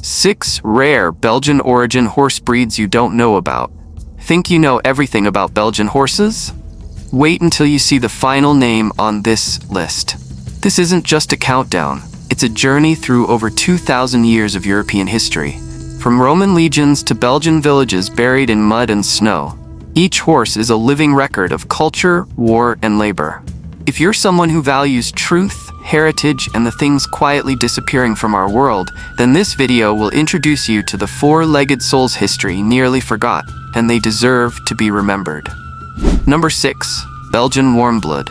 6 rare Belgian origin horse breeds you don't know about. Think you know everything about Belgian horses? Wait until you see the final name on this list. This isn't just a countdown, it's a journey through over 2,000 years of European history. From Roman legions to Belgian villages buried in mud and snow, each horse is a living record of culture, war, and labor. If you're someone who values truth, heritage, and the things quietly disappearing from our world, then this video will introduce you to the four-legged souls history nearly forgot, and they deserve to be remembered. Number 6. Belgian Warmblood.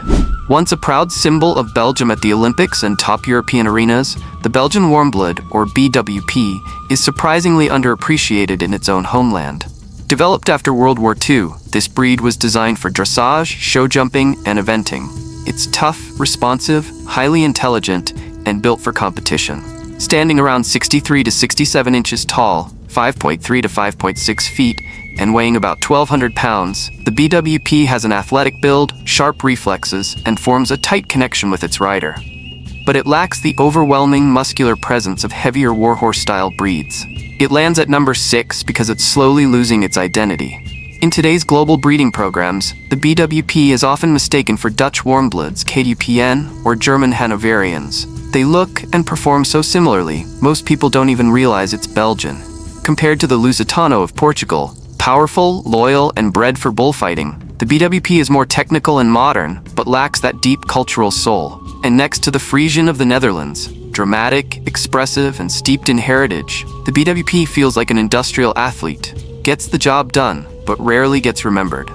Once a proud symbol of Belgium at the Olympics and top European arenas, the Belgian Warmblood, or BWP, is surprisingly underappreciated in its own homeland. Developed after World War II, this breed was designed for dressage, show jumping, and eventing. It's tough, responsive, highly intelligent, and built for competition. Standing around 63 to 67 inches tall, 5.3 to 5.6 feet, and weighing about 1,200 pounds, the BWP has an athletic build, sharp reflexes, and forms a tight connection with its rider. But it lacks the overwhelming muscular presence of heavier warhorse-style breeds. It lands at number 6 because it's slowly losing its identity. In today's global breeding programs, the BWP is often mistaken for Dutch Warmbloods, KDPN, or German Hanoverians. They look and perform so similarly, most people don't even realize it's Belgian. Compared to the Lusitano of Portugal, powerful, loyal, and bred for bullfighting, the BWP is more technical and modern, but lacks that deep cultural soul. And next to the Frisian of the Netherlands, dramatic, expressive, and steeped in heritage, the BWP feels like an industrial athlete, gets the job done, but rarely gets remembered.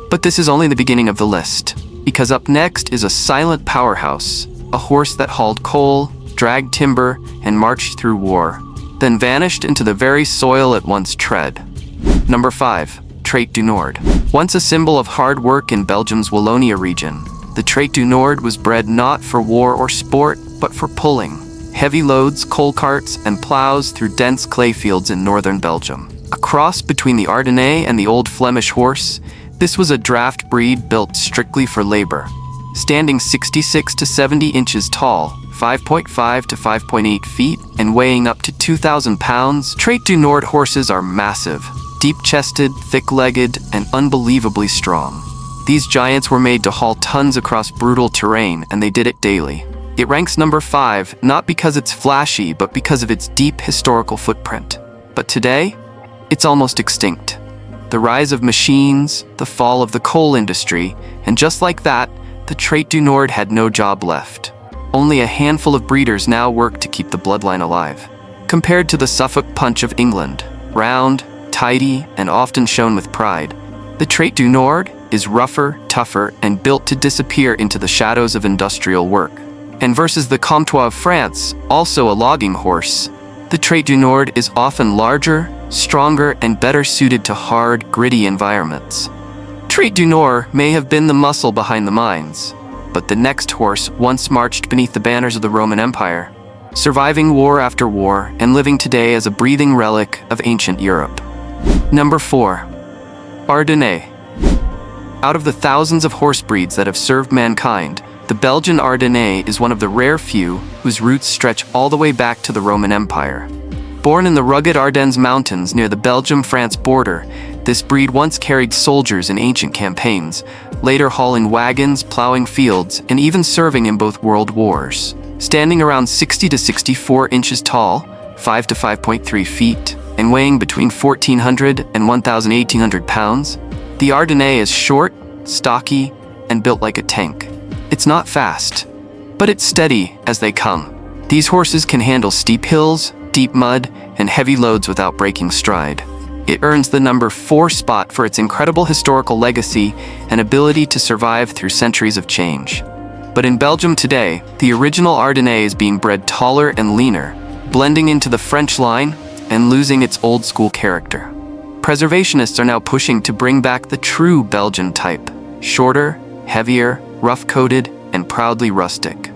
But this is only the beginning of the list, because up next is a silent powerhouse, a horse that hauled coal, dragged timber, and marched through war, then vanished into the very soil it once tread. Number 5. Trait du Nord. Once a symbol of hard work in Belgium's Wallonia region, the Trait du Nord was bred not for war or sport, but for pulling heavy loads, coal carts, and plows through dense clay fields in northern Belgium. A cross between the Ardennes and the old Flemish horse, this was a draft breed built strictly for labor. Standing 66 to 70 inches tall, 5.5 to 5.8 feet, and weighing up to 2,000 pounds, Trait du Nord horses are massive, deep-chested, thick-legged, and unbelievably strong. These giants were made to haul tons across brutal terrain, and they did it daily. It ranks number 5, not because it's flashy, but because of its deep historical footprint. But today, it's almost extinct. The rise of machines, the fall of the coal industry, and just like that, the Trait du Nord had no job left. Only a handful of breeders now work to keep the bloodline alive. Compared to the Suffolk Punch of England, round, tidy, and often shown with pride, the Trait du Nord is rougher, tougher, and built to disappear into the shadows of industrial work. And versus the Comtois of France, also a logging horse, the Trait du Nord is often larger, stronger, and better suited to hard, gritty environments. Trait du Nord may have been the muscle behind the mines, but the next horse once marched beneath the banners of the Roman Empire, surviving war after war and living today as a breathing relic of ancient Europe. Number 4. Ardennes. Out of the thousands of horse breeds that have served mankind, the Belgian Ardennes is one of the rare few whose roots stretch all the way back to the Roman Empire. Born in the rugged Ardennes mountains near the Belgium-France border, this breed once carried soldiers in ancient campaigns, later hauling wagons, plowing fields, and even serving in both world wars. Standing around 60 to 64 inches tall, 5 to 5.3 feet, and weighing between 1,400 and 1,800 pounds, the Ardennes is short, stocky, and built like a tank. It's not fast, but it's steady as they come. These horses can handle steep hills, deep mud, and heavy loads without breaking stride. It earns the number 4 spot for its incredible historical legacy and ability to survive through centuries of change. But in Belgium today, the original Ardennes is being bred taller and leaner, blending into the French line and losing its old-school character. Preservationists are now pushing to bring back the true Belgian type, shorter, heavier, rough-coated, and proudly rustic.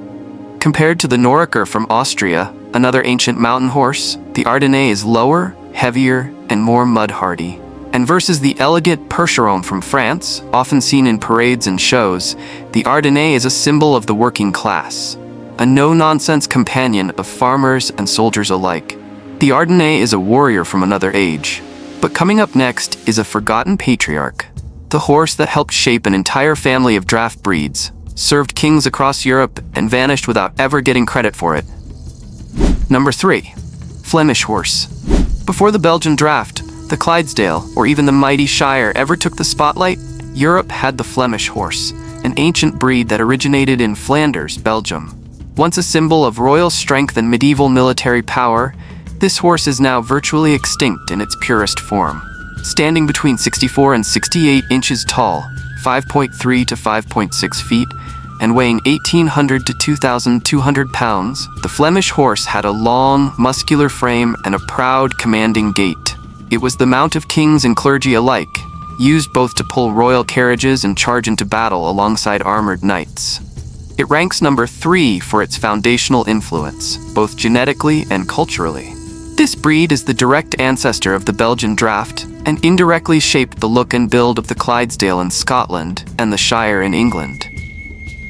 Compared to the Noriker from Austria, another ancient mountain horse, the Ardennes is lower, heavier, and more mud-hardy. And versus the elegant Percheron from France, often seen in parades and shows, the Ardennes is a symbol of the working class, a no-nonsense companion of farmers and soldiers alike. The Ardennes is a warrior from another age. But coming up next is a forgotten patriarch, the horse that helped shape an entire family of draft breeds, served kings across Europe, and vanished without ever getting credit for it. Number 3. Flemish horse. Before the Belgian draft, the Clydesdale, or even the mighty Shire ever took the spotlight, Europe had the Flemish horse, an ancient breed that originated in Flanders, Belgium. Once a symbol of royal strength and medieval military power, this horse is now virtually extinct in its purest form. Standing between 64 and 68 inches tall, 5.3 to 5.6 feet, and weighing 1,800 to 2,200 pounds, the Flemish horse had a long, muscular frame and a proud, commanding gait. It was the mount of kings and clergy alike, used both to pull royal carriages and charge into battle alongside armored knights. It ranks number 3 for its foundational influence, both genetically and culturally. This breed is the direct ancestor of the Belgian draft and indirectly shaped the look and build of the Clydesdale in Scotland and the Shire in England.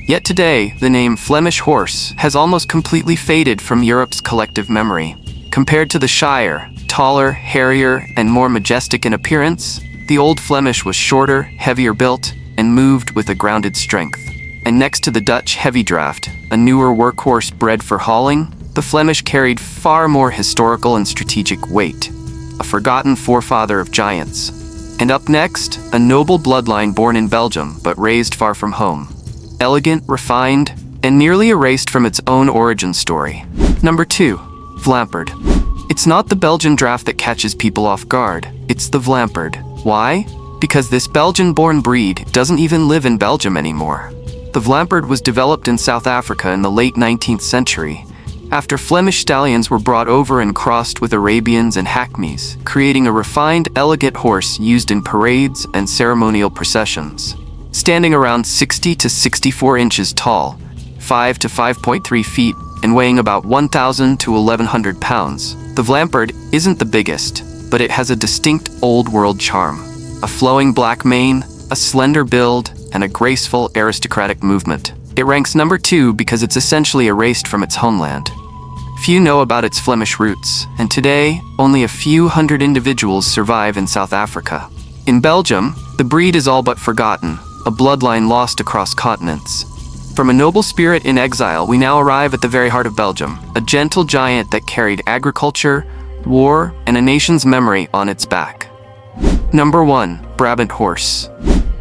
Yet today, the name Flemish horse has almost completely faded from Europe's collective memory. Compared to the Shire, taller, hairier, and more majestic in appearance, the Old Flemish was shorter, heavier built, and moved with a grounded strength. And next to the Dutch heavy draft, a newer workhorse bred for hauling, the Flemish carried far more historical and strategic weight, a forgotten forefather of giants. And up next, a noble bloodline born in Belgium but raised far from home. Elegant, refined, and nearly erased from its own origin story. Number 2. Vlaamperd. It's not the Belgian draft that catches people off guard, it's the Vlaamperd. Why? Because this Belgian-born breed doesn't even live in Belgium anymore. The Vlaamperd was developed in South Africa in the late 19th century, after Flemish stallions were brought over and crossed with Arabians and Hackneys, creating a refined, elegant horse used in parades and ceremonial processions. Standing around 60 to 64 inches tall, 5 to 5.3 feet, and weighing about 1,000 to 1,100 pounds, the Vlaamperd isn't the biggest, but it has a distinct old-world charm. A flowing black mane, a slender build, and a graceful, aristocratic movement. It ranks number 2 because it's essentially erased from its homeland. Few know about its Flemish roots, and today, only a few hundred individuals survive in South Africa. In Belgium, the breed is all but forgotten, a bloodline lost across continents. From a noble spirit in exile, we now arrive at the very heart of Belgium, a gentle giant that carried agriculture, war, and a nation's memory on its back. Number 1. Brabant horse.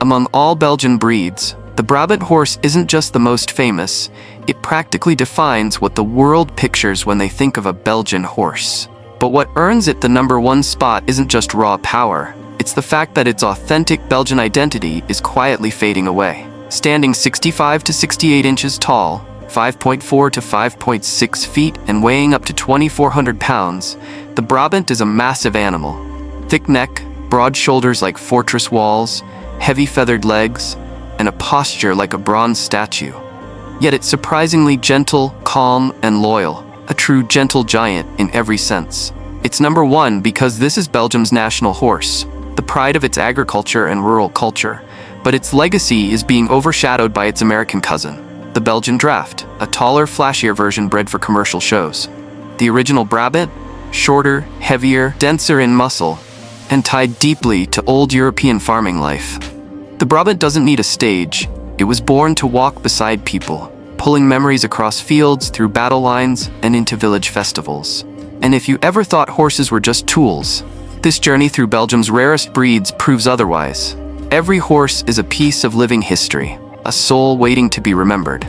Among all Belgian breeds, the Brabant horse isn't just the most famous, it practically defines what the world pictures when they think of a Belgian horse. But what earns it the number 1 spot isn't just raw power, it's the fact that its authentic Belgian identity is quietly fading away. Standing 65 to 68 inches tall, 5.4 to 5.6 feet, and weighing up to 2,400 pounds, the Brabant is a massive animal. Thick neck, broad shoulders like fortress walls, heavy feathered legs, and a posture like a bronze statue. Yet it's surprisingly gentle, calm, and loyal, a true gentle giant in every sense. It's number 1 because this is Belgium's national horse, the pride of its agriculture and rural culture, but its legacy is being overshadowed by its American cousin, the Belgian draft, a taller, flashier version bred for commercial shows. The original Brabant, shorter, heavier, denser in muscle, and tied deeply to old European farming life. The Brabant doesn't need a stage. It was born to walk beside people, pulling memories across fields, through battle lines, and into village festivals. And if you ever thought horses were just tools, this journey through Belgium's rarest breeds proves otherwise. Every horse is a piece of living history, a soul waiting to be remembered.